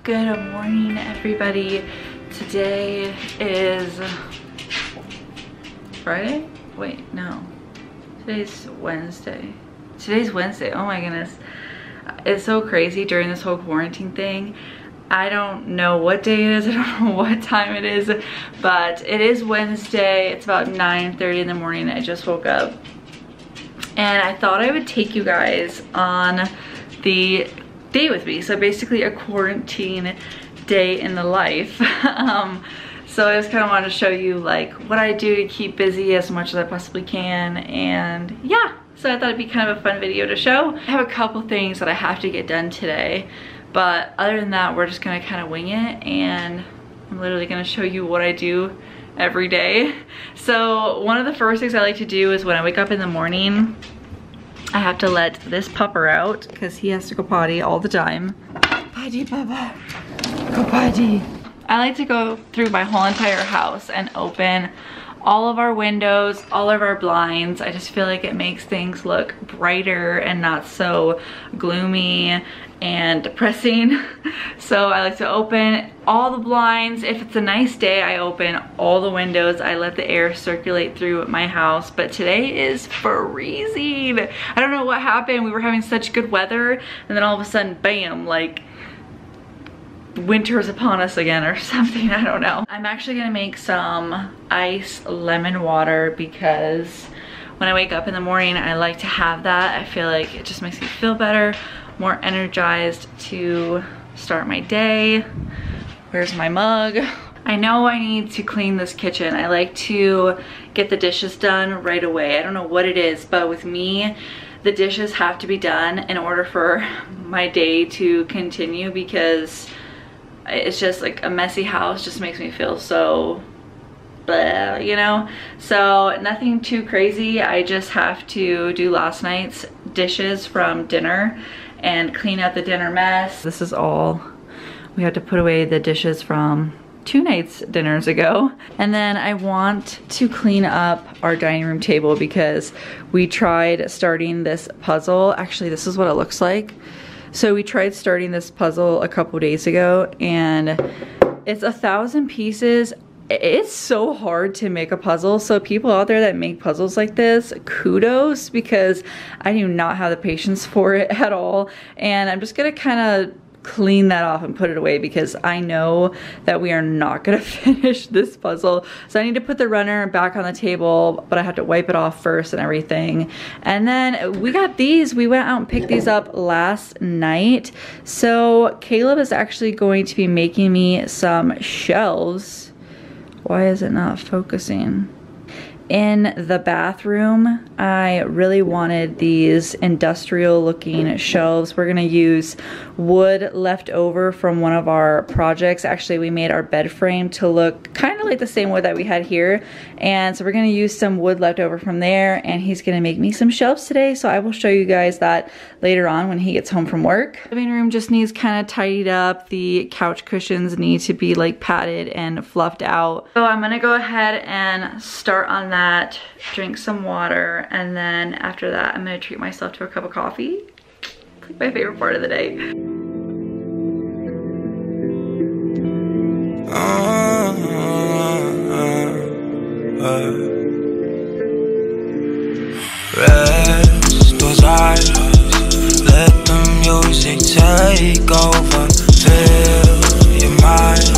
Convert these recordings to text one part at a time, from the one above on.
Good morning, everybody. Today is Friday? Wait, no. Today's Wednesday. Today's Wednesday. Oh my goodness. It's so crazy during this whole quarantine thing. I don't know what day it is. I don't know what time it is, but it is Wednesday. It's about 9:30 in the morning. I just woke up and I thought I would take you guys on the day with me. So basically a quarantine day in the life. So I just kind of wanted to show you like what I do to keep busy as much as I possibly can, and yeah, so I thought it'd be kind of a fun video to show. I have a couple things that I have to get done today, but other than that, we're just gonna kind of wing it, and I'm literally gonna show you what I do every day. So one of the first things I like to do is when I wake up in the morning, I have to let this pupper out because he has to go potty all the time. Potty, Papa. Go potty. I like to go through my whole entire house and open all of our windows, all of our blinds. I just feel like it makes things look brighter and not so gloomy and depressing. So I like to open all the blinds. If it's a nice day, I open all the windows. I let the air circulate through my house, but today is freezing. I don't know what happened. We were having such good weather, and then all of a sudden, bam, like winter's upon us again or something. I don't know. I'm actually gonna make some iced lemon water because when I wake up in the morning, I like to have that. I feel like it just makes me feel better, more energized to start my day. Where's my mug? I know I need to clean this kitchen. I like to get the dishes done right away. I don't know what it is, but with me, the dishes have to be done in order for my day to continue, because it's just like a messy house just makes me feel so blah, you know? So nothing too crazy. I just have to do last night's dishes from dinner and clean up the dinner mess. This is all. We had to put away the dishes from 2 nights dinners ago. And then I want to clean up our dining room table because we tried starting this puzzle. Actually, this is what it looks like. So we tried starting this puzzle a couple days ago, and it's 1,000 pieces. It's so hard to make a puzzle. So people out there that make puzzles like this, kudos, because I do not have the patience for it at all. And I'm just gonna kind of clean that off and put it away because I know that we are not gonna finish this puzzle. So I need to put the runner back on the table, but I have to wipe it off first and everything. And then we got these. We went out and picked these up last night. So Caleb is actually going to be making me some shelves. Why is it not focusing? In the bathroom, I really wanted these industrial looking shelves. We're gonna use wood left over from one of our projects. Actually, we made our bed frame to look kind of like the same wood that we had here. And so we're gonna use some wood left over from there, and he's gonna make me some shelves today. So I will show you guys that later on when he gets home from work. The living room just needs kind of tidied up. The couch cushions need to be like patted and fluffed out. So I'm gonna go ahead and start on that, drink some water, and then after that I'm gonna treat myself to a cup of coffee. It's like my favorite part of the day. Rest those eyes, let the music take over, fill your mind,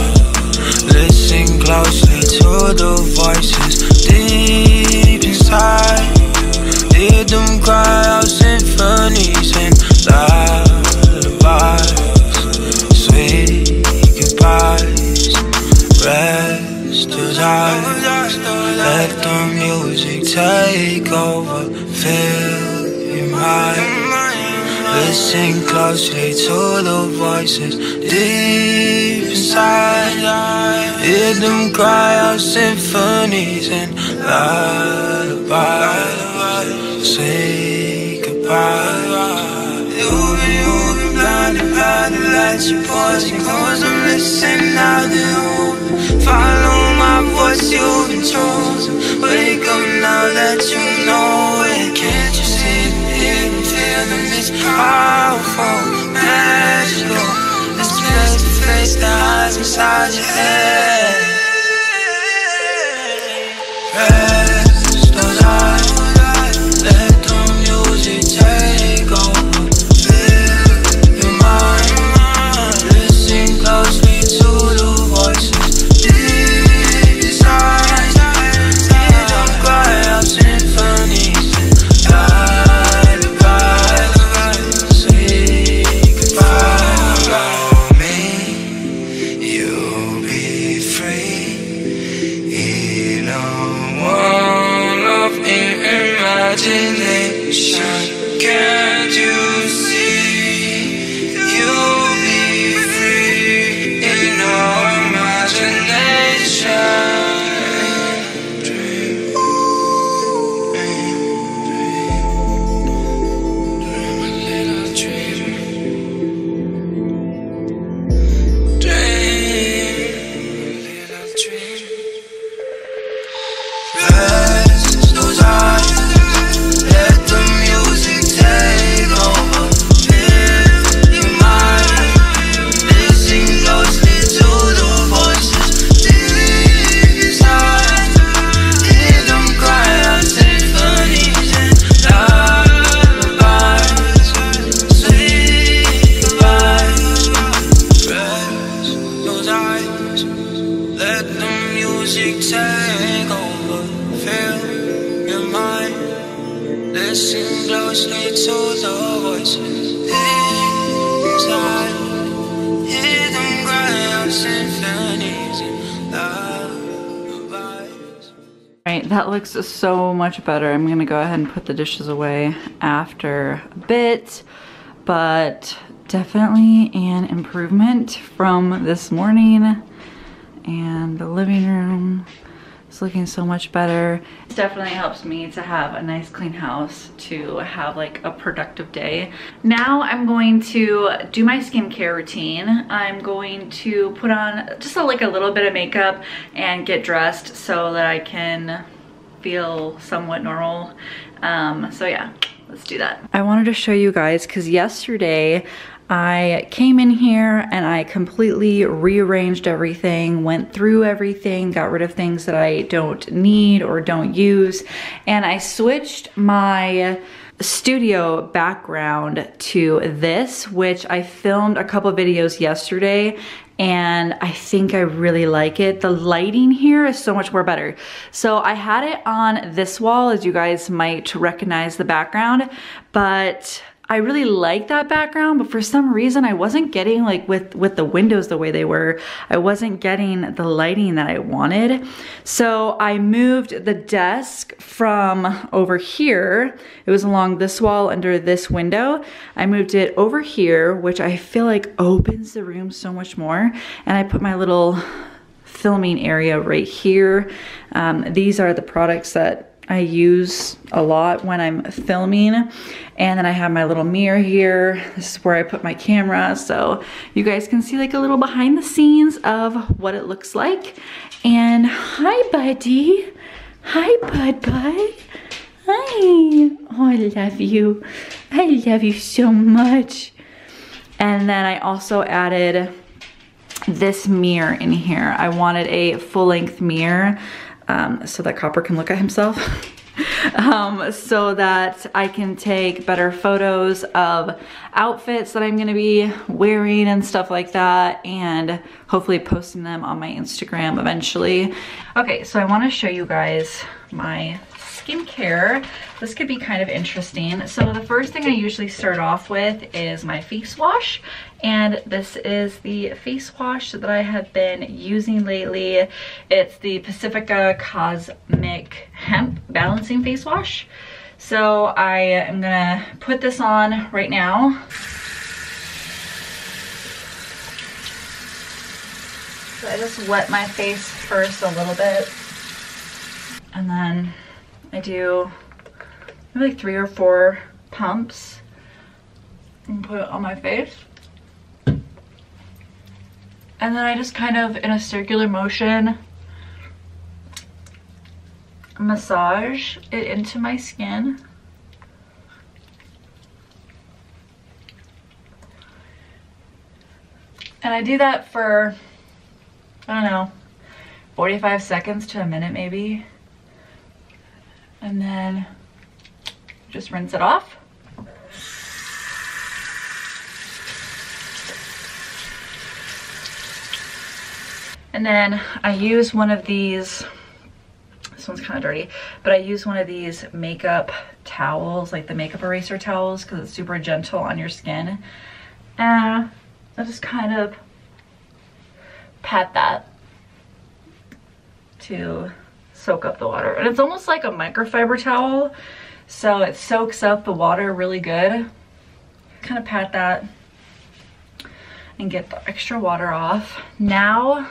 listen closely to the voices deep inside, hear them cry out symphonies and lullabies, sweet goodbyes. Rest those eyes, let the music take over, fill your mind, listen closely to the voices deep inside, hear them cry out symphonies and lullabies, say goodbye. You've been blinded by the lights, you're pausing, cause I'm listening now to you. Follow my voice, you've been chosen. Wake up now that you know it. Can't you see the hidden feeling? It's powerful, magical. It's best to place that hides inside your head. Rest those eyes, let the music take over. Feel your mind, listen closely to the voices deep inside. Hear them cry out symphonies and lullabies. Say goodbye. Me, you'll be free in a world of imagination. Can't you see? You'll be free in our imagination. Dream, dream a little dream. Dream a little dream. Rest those eyes, let the music take over. Feel your mind, listen closely to the voices deep inside. Hear them cry out symphonies and lullabies. Say goodbye. Rest those eyes, let the music take over. Feel your mind, listen closely to the voices deep inside. Hear them cry out symphonies and lullabies. Right, that looks so much better. I'm gonna go ahead and put the dishes away after a bit, but definitely an improvement from this morning. And the living room is looking so much better. It definitely helps me to have a nice clean house, to have like a productive day. Now I'm going to do my skincare routine. I'm going to put on just like a little bit of makeup and get dressed so that I can feel somewhat normal. So yeah, let's do that. I wanted to show you guys because yesterday I came in here and I completely rearranged everything, went through everything, got rid of things that I don't need or don't use, and I switched my studio background to this, which I filmed a couple videos yesterday, and I think I really like it. The lighting here is so much more better. So I had it on this wall, as you guys might recognize the background, but I really like that background, but for some reason I wasn't getting, like with the windows the way they were, I wasn't getting the lighting that I wanted. So I moved the desk from over here. It was along this wall under this window. I moved it over here, which I feel like opens the room so much more. And I put my little filming area right here. These are the products that I use a lot when I'm filming. And then I have my little mirror here. This is where I put my camera, so you guys can see like a little behind the scenes of what it looks like. And hi, buddy. Hi, bud. Hi. Oh, I love you. I love you so much. And then I also added this mirror in here. I wanted a full-length mirror so that Copper can look at himself. So that I can take better photos of outfits that I'm gonna be wearing and stuff like that, and hopefully posting them on my Instagram eventually. Okay, so I wanna show you guys my skincare. This could be kind of interesting. So the first thing I usually start off with is my face wash, and this is the face wash that I have been using lately. It's the Pacifica Cosmic Hemp Balancing Face Wash. So I am gonna put this on right now. So I just wet my face first a little bit, and then I do maybe like 3 or 4 pumps and put it on my face. And then I just kind of, in a circular motion, massage it into my skin. And I do that for, I don't know, 45 seconds to a minute maybe. And then just rinse it off. And then I use one of these, this one's kind of dirty, but I use one of these makeup towels, like the makeup eraser towels, because it's super gentle on your skin. And I just kind of pat that to soak up the water. And it's almost like a microfiber towel, so it soaks up the water really good. Kind of pat that and get the extra water off. Now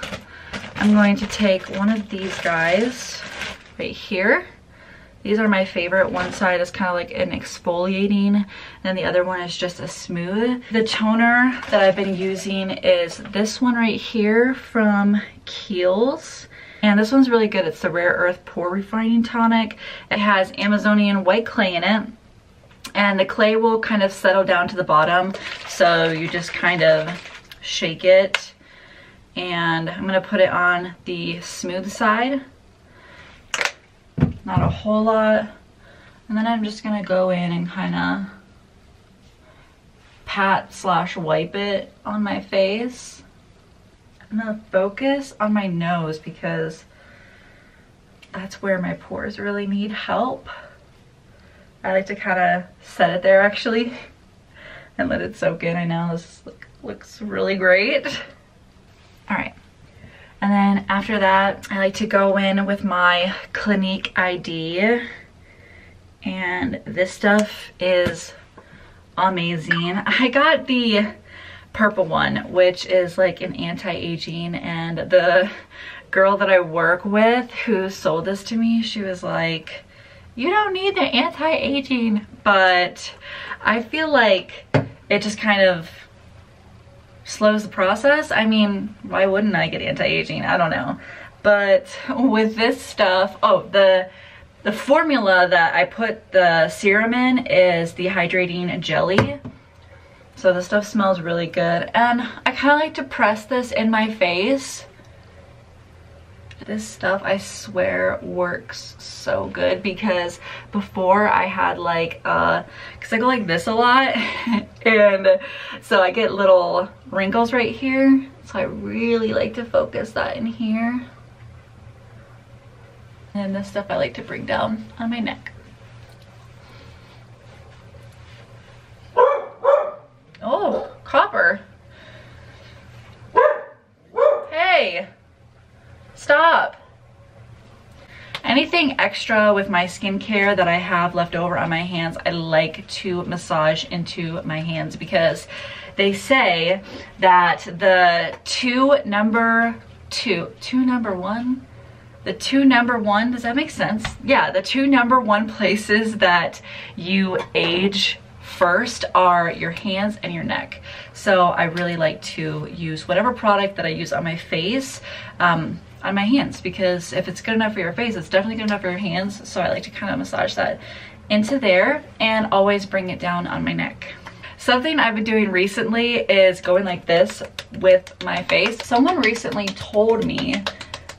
I'm going to take one of these guys right here. These are my favorite. One side is kind of like an exfoliating, and the other one is just a smooth. The toner that I've been using is this one right here from Kiehl's. And this one's really good. It's the Rare Earth Pore Refining Tonic. It has Amazonian white clay in it. And the clay will kind of settle down to the bottom. So you just kind of shake it. And I'm gonna put it on the smooth side. Not a whole lot. And then I'm just gonna go in and kind of pat / wipe it on my face. I'm gonna focus on my nose because that's where my pores really need help. I like to kind of set it there actually and let it soak in. I know this looks really great. All right. And then after that, I like to go in with my Clinique ID. And this stuff is amazing. I got the purple one, which is like an anti-aging, and the girl that I work with who sold this to me, she was like, you don't need the anti-aging, but I feel like it just kind of slows the process. I mean, why wouldn't I get anti-aging? I don't know. But with this stuff, oh, the formula that I put the serum in is the hydrating jelly. So this stuff smells really good. And I kind of like to press this in my face. This stuff, I swear, works so good, because before I had like, cause I go like this a lot, and so I get little wrinkles right here. So I really like to focus that in here. And this stuff I like to bring down on my neck. Oh, Copper. Hey, stop. Anything extra with my skincare that I have left over on my hands, I like to massage into my hands, because they say that the two number one, does that make sense? Yeah, the two number one places that you age first are your hands and your neck. So I really like to use whatever product that I use on my face on my hands, because if it's good enough for your face, it's definitely good enough for your hands. So I like to kind of massage that into there and always bring it down on my neck. Something I've been doing recently is going like this with my face. Someone recently told me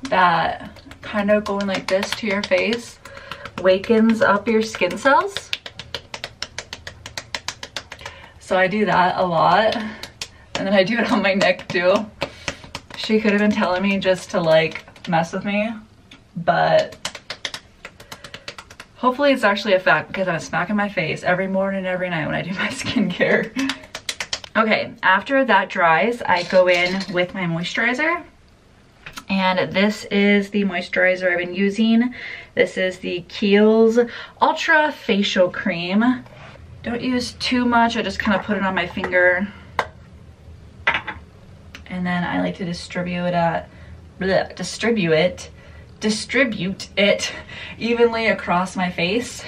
that kind of going like this to your face wakens up your skin cells. So I do that a lot, and then I do it on my neck too. She could have been telling me just to like mess with me, but hopefully it's actually a fact, because I'm smacking my face every morning and every night when I do my skincare. Okay, after that dries, I go in with my moisturizer. And this is the moisturizer I've been using. This is the Kiehl's Ultra Facial Cream. Don't use too much, I just kind of put it on my finger. And then I like to distribute it evenly across my face.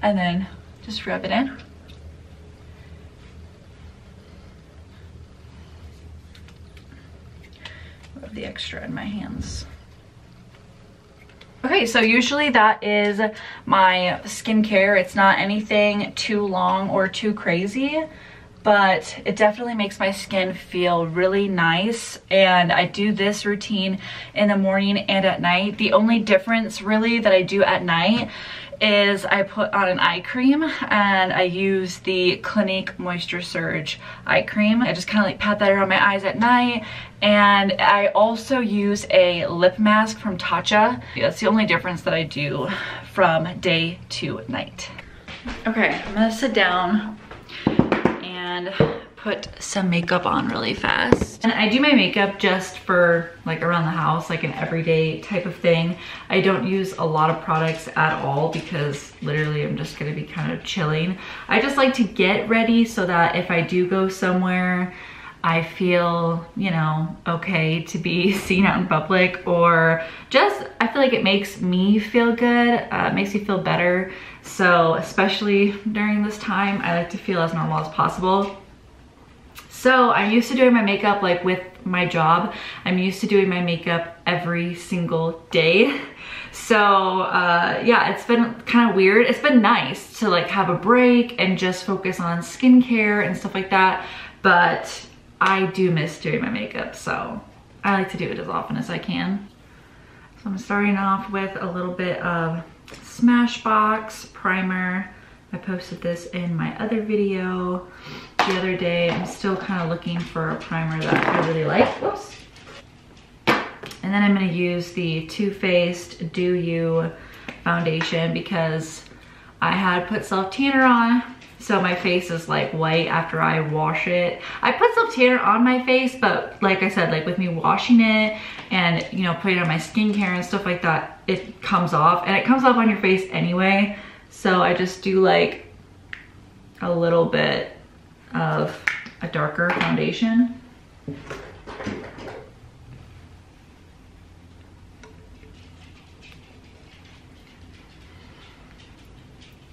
And then just rub it in. Rub the extra in my hands. Okay, so usually that is my skincare. It's not anything too long or too crazy, but it definitely makes my skin feel really nice. And I do this routine in the morning and at night. The only difference really that I do at night is I put on an eye cream, and I use the Clinique Moisture Surge eye cream. I just kind of like pat that around my eyes at night. And I also use a lip mask from Tatcha. That's the only difference that I do from day to night. Okay, I'm gonna sit down and put some makeup on really fast. And I do my makeup just for like around the house, like an everyday type of thing. I don't use a lot of products at all because literally I'm just gonna be kind of chilling. I just like to get ready so that if I do go somewhere, I feel, you know, okay to be seen out in public, or just, I feel like it makes me feel good, makes me feel better. So especially during this time, I like to feel as normal as possible. So I'm used to doing my makeup like with my job. I'm used to doing my makeup every single day. So yeah, it's been kind of weird. It's been nice to like have a break and just focus on skincare and stuff like that. But I do miss doing my makeup, so I like to do it as often as I can. So I'm starting off with a little bit of Smashbox primer. I posted this in my other video the other day. I'm still kind of looking for a primer that I really like. Whoops. And then I'm going to use the Too Faced Do You foundation because I had put self tanner on, so my face is like white after I wash it. I put self tanner on my face, but like I said, like with me washing it and, you know, putting on my skincare and stuff like that, it comes off, and it comes off on your face anyway. So I just do like a little bit of a darker foundation.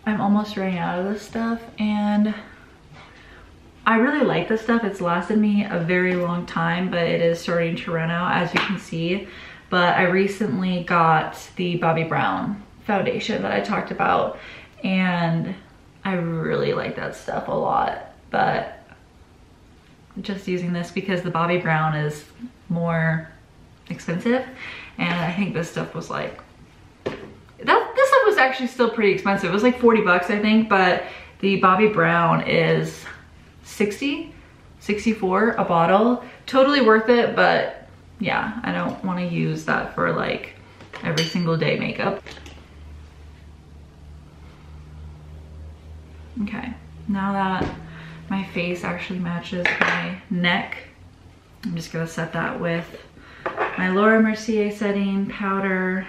I'm almost running out of this stuff, and I really like this stuff. It's lasted me a very long time, but it is starting to run out, as you can see. But I recently got the Bobbi Brown foundation that I talked about, and I really like that stuff a lot. But I'm just using this because the Bobbi Brown is more expensive, and I think this stuff was like, this stuff was actually still pretty expensive. It was like 40 bucks, I think, but the Bobbi Brown is 64 a bottle. Totally worth it, but yeah, I don't want to use that for like every single day makeup. Okay, now that my face actually matches my neck, I'm just gonna set that with my Laura Mercier setting powder.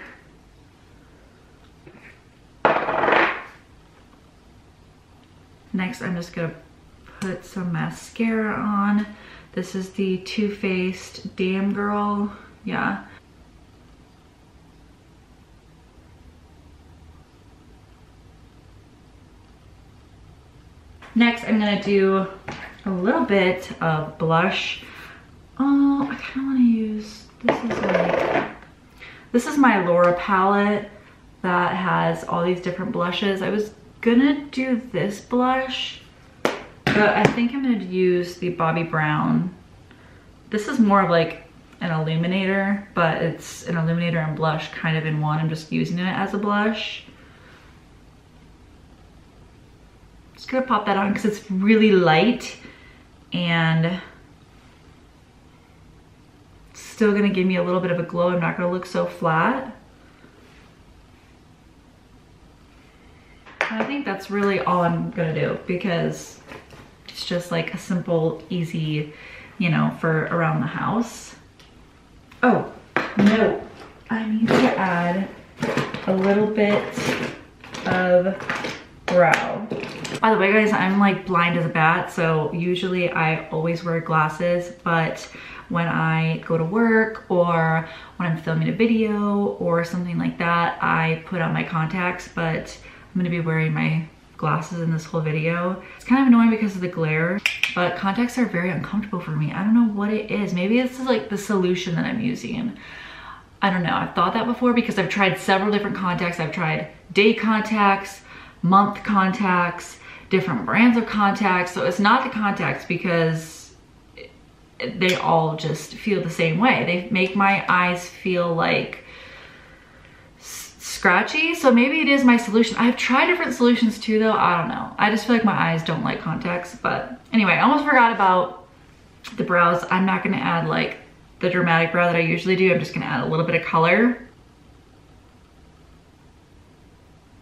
Next, I'm just gonna put some mascara on. This is the Too Faced Damn Girl, yeah. Next, I'm gonna do a little bit of blush. Oh, I kind of want to use, this is my Laura palette that has all these different blushes. I was gonna do this blush, but I think I'm gonna use the Bobbi Brown. This is more of like an illuminator, but it's an illuminator and blush kind of in one. I'm just using it as a blush. Just gonna pop that on because it's really light and still gonna give me a little bit of a glow. I'm not gonna look so flat. I think that's really all I'm gonna do because it's just like a simple, easy, you know, for around the house. Oh, no, I need to add a little bit of brow. By the way, guys, I'm like blind as a bat, so usually I always wear glasses, but when I go to work or when I'm filming a video or something like that, I put on my contacts, but I'm gonna be wearing my glasses in this whole video. It's kind of annoying because of the glare, but contacts are very uncomfortable for me. I don't know what it is. Maybe this is like the solution that I'm using. I don't know. I've thought that before because I've tried several different contacts. I've tried day contacts, month contacts, different brands of contacts. So it's not the contacts because they all just feel the same way. They make my eyes feel like scratchy. So maybe it is my solution. I've tried different solutions too though. I don't know. I just feel like my eyes don't like contacts. But anyway, I almost forgot about the brows. I'm not gonna add like the dramatic brow that I usually do. I'm just gonna add a little bit of color.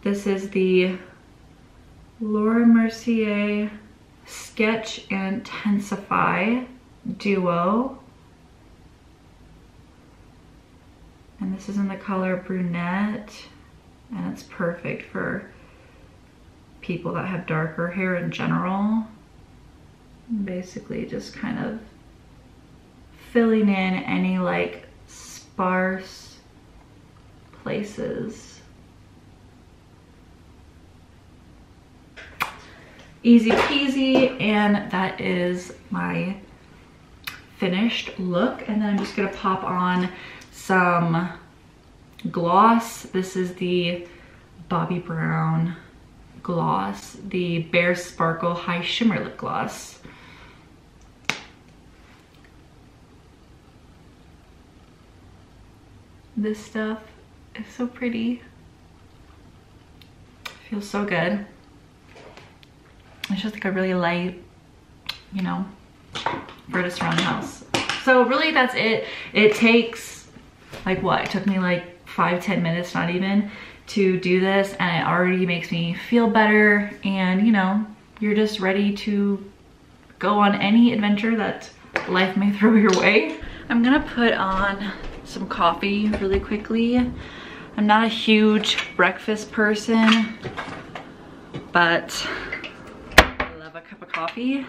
This is the Laura Mercier Sketch and Intensify Duo. And this is in the color Brunette. And it's perfect for people that have darker hair in general. Basically just kind of filling in any like sparse places. Easy peasy, and that is my finished look. And then I'm just gonna pop on some gloss. This is the Bobbi Brown gloss, the Bare Sparkle High Shimmer Lip Gloss. This stuff is so pretty. Feels so good. It's just like a really light, you know, for just around the house. So really that's it. It takes like what? It took me like 5-10 minutes, not even, to do this, and it already makes me feel better, and you know, you're just ready to go on any adventure that life may throw your way. I'm gonna put on some coffee really quickly. I'm not a huge breakfast person, but I love a cup of coffee.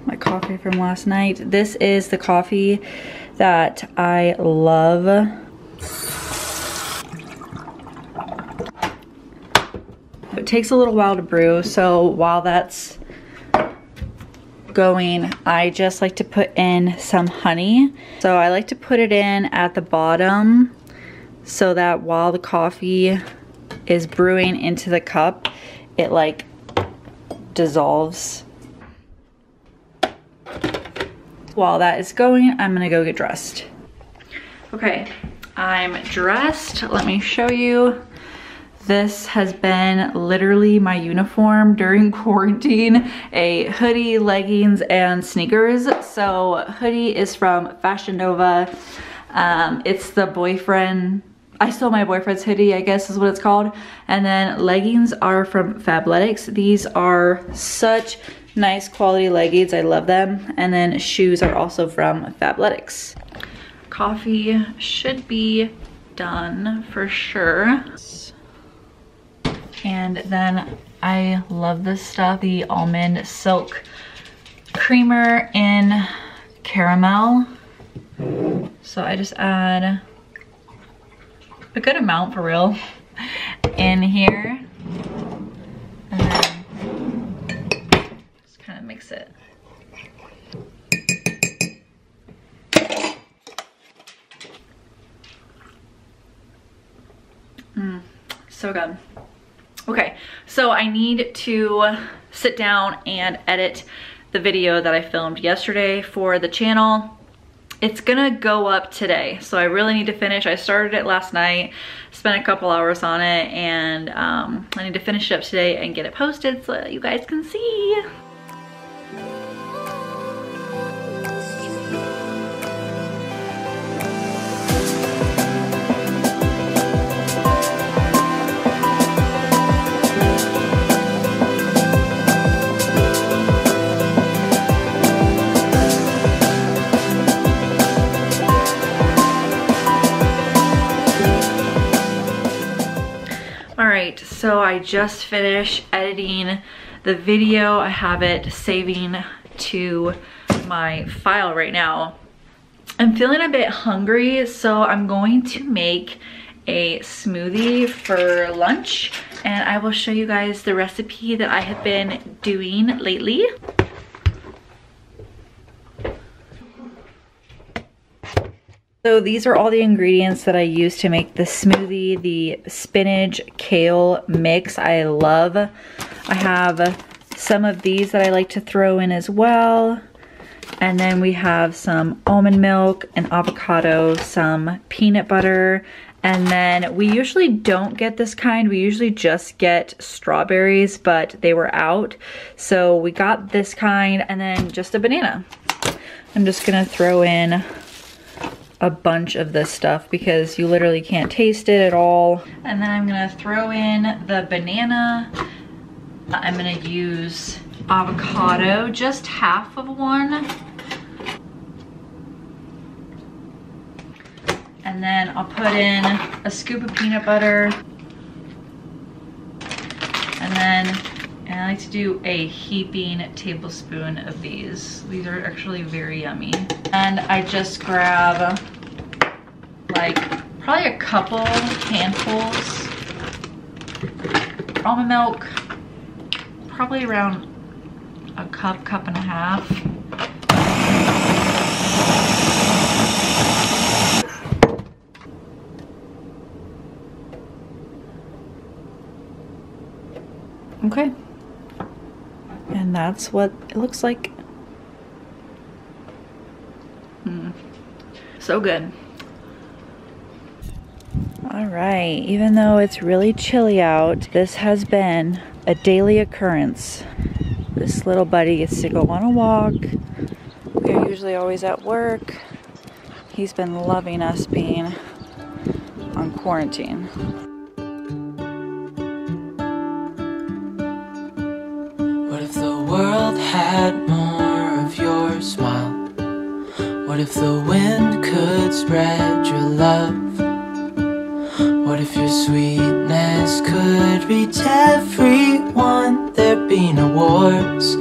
My coffee from last night. This is the coffee that I love. It takes a little while to brew, so while that's going, I just like to put in some honey. So I like to put it in at the bottom so that while the coffee is brewing into the cup, it like dissolves. While that is going, I'm gonna go get dressed. Okay, I'm dressed. Let me show you. This has been literally my uniform during quarantine. A hoodie, leggings, and sneakers. So hoodie is from Fashion Nova. It's the boyfriend, I stole my boyfriend's hoodie, I guess is what it's called. And then leggings are from Fabletics. These are such nice quality leggings, I love them. And then shoes are also from Fabletics. Coffee should be done for sure. And then I love this stuff, the Almond Silk Creamer in Caramel. So I just add a good amount for real in here. And then just kind of mix it. So good. Okay, so I need to sit down and edit the video that I filmed yesterday for the channel. It's gonna go up today, so I really need to finish. I started it last night, spent a couple hours on it, and I need to finish it up today and get it posted so that you guys can see. Alright, so I just finished editing the video. I have it saving to my file right now. I'm feeling a bit hungry, so I'm going to make a smoothie for lunch, and I will show you guys the recipe that I have been doing lately. So these are all the ingredients that I use to make the smoothie. The spinach kale mix I love. I have some of these that I like to throw in as well. And then we have some almond milk, an avocado, some peanut butter, and then we usually don't get this kind. We usually just get strawberries, but they were out. So we got this kind, and then just a banana. I'm just gonna throw in a bunch of this stuff because you literally can't taste it at all. And then I'm gonna throw in the banana. I'm gonna use avocado, just half of one. And then I'll put in a scoop of peanut butter. And I like to do a heaping tablespoon of these. These are actually very yummy. And I just grab like probably a couple handfuls. Almond milk, probably around a cup and a half. Okay, and that's what it looks like. So good. All right, even though it's really chilly out, this has been a daily occurrence. This little buddy gets to go on a walk. We are usually always at work. He's been loving us being on quarantine. What if the world had more of your smile? What if the wind could spread your love? What if your sweetness could reach everyone? There'd be no wars.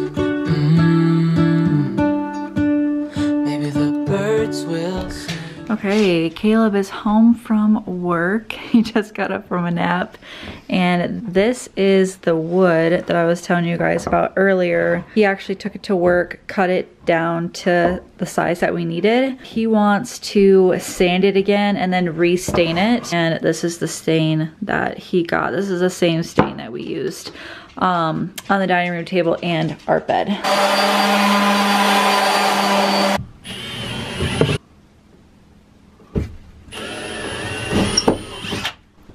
Maybe the birds will sing. Okay, Caleb is home from work. He just got up from a nap. And this is the wood that I was telling you guys about earlier. He actually took it to work, cut it down to the size that we needed. He wants to sand it again and then restain it. And this is the stain that he got. This is the same stain that we used on the dining room table and our bed.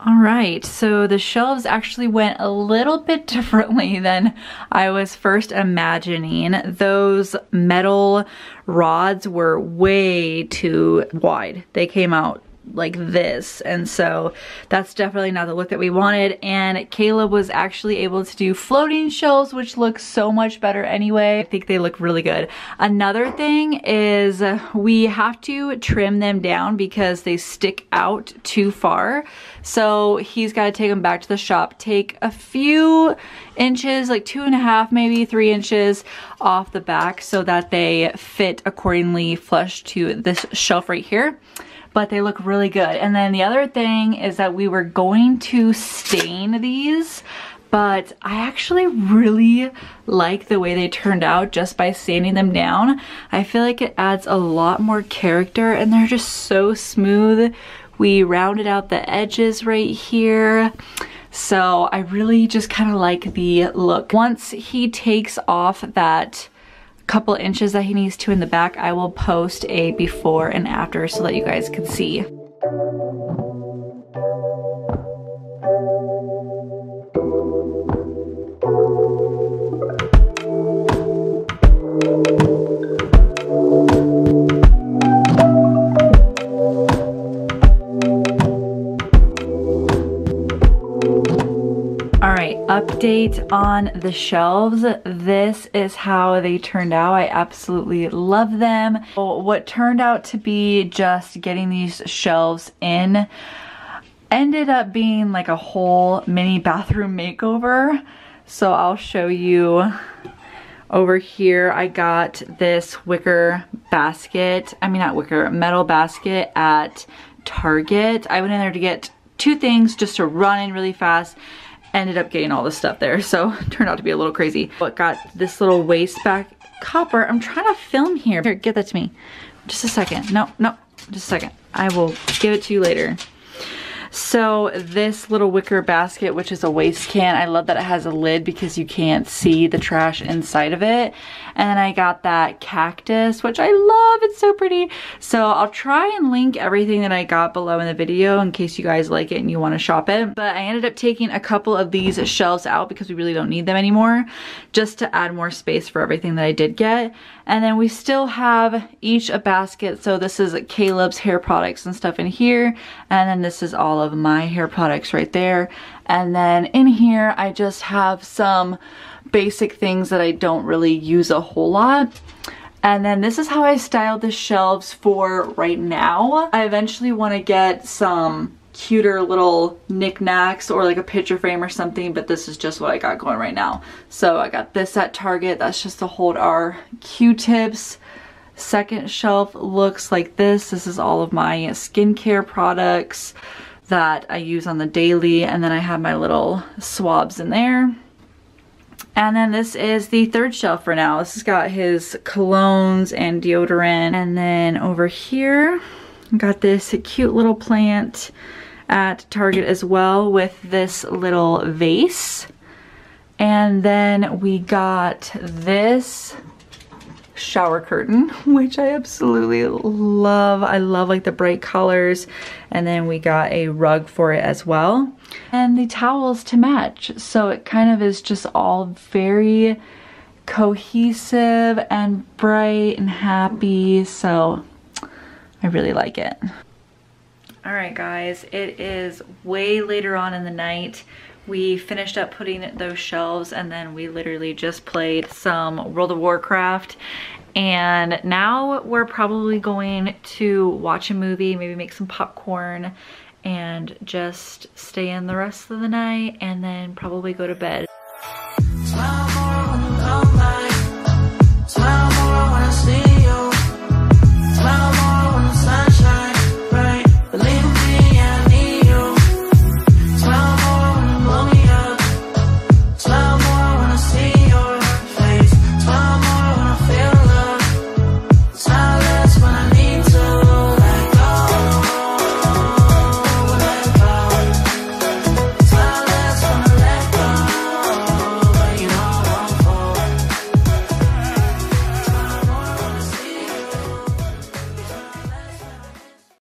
All right, so the shelves actually went a little bit differently than I was first imagining. Those metal rods were way too wide. They came out like this, and so that's definitely not the look that we wanted. And Caleb was actually able to do floating shelves, which look so much better anyway. I think they look really good. Another thing is we have to trim them down because they stick out too far. So he's got to take them back to the shop, take a few inches, like 2.5, maybe 3 inches off the back so that they fit accordingly flush to this shelf right here. But they look really good. And then the other thing is that we were going to stain these, but I actually really like the way they turned out just by sanding them down. I feel like it adds a lot more character and they're just so smooth. We rounded out the edges right here. So I really just kind of like the look. Once he takes off that couple inches that he needs to in the back, I will post a before and after so that you guys can see. Update on the shelves. This is how they turned out. I absolutely love them. What turned out to be just getting these shelves in ended up being like a whole mini bathroom makeover. So I'll show you over here. I got this wicker basket, I mean not wicker, metal basket at Target. I went in there to get 2 things just to run in really fast. Ended up getting all this stuff there, so turned out to be a little crazy. But got this little waste back copper. I'm trying to film here. Here, get that to me. Just a second. No, just a second. I will give it to you later. So this little wicker basket, which is a waste can, I love that it has a lid because you can't see the trash inside of it. And then I got that cactus, which I love, it's so pretty. So I'll try and link everything that I got below in the video in case you guys like it and you want to shop it. But I ended up taking a couple of these shelves out because we really don't need them anymore, just to add more space for everything that I did get. And then we still have each a basket. So this is Caleb's hair products and stuff in here. And then this is all of my hair products right there. And then in here, I just have some basic things that I don't really use a whole lot. And then this is how I styled the shelves for right now. I eventually want to get some cuter little knickknacks or like a picture frame or something, but this is just what I got going right now. So I got this at Target. That's just to hold our Q-tips. Second shelf looks like this. This is all of my skincare products that I use on the daily, and then I have my little swabs in there. And then this is the third shelf for now. This has got his colognes and deodorant. And then over here, got this cute little plant at Target as well with this little vase. And then we got this shower curtain, which I absolutely love. I love like the bright colors. And then we got a rug for it as well. And the towels to match. So it kind of is just all very cohesive and bright and happy. So I really like it. All right, guys, it is way later on in the night. We finished up putting those shelves and then we literally just played some World of Warcraft. And now we're probably going to watch a movie, maybe make some popcorn and just stay in the rest of the night and then probably go to bed.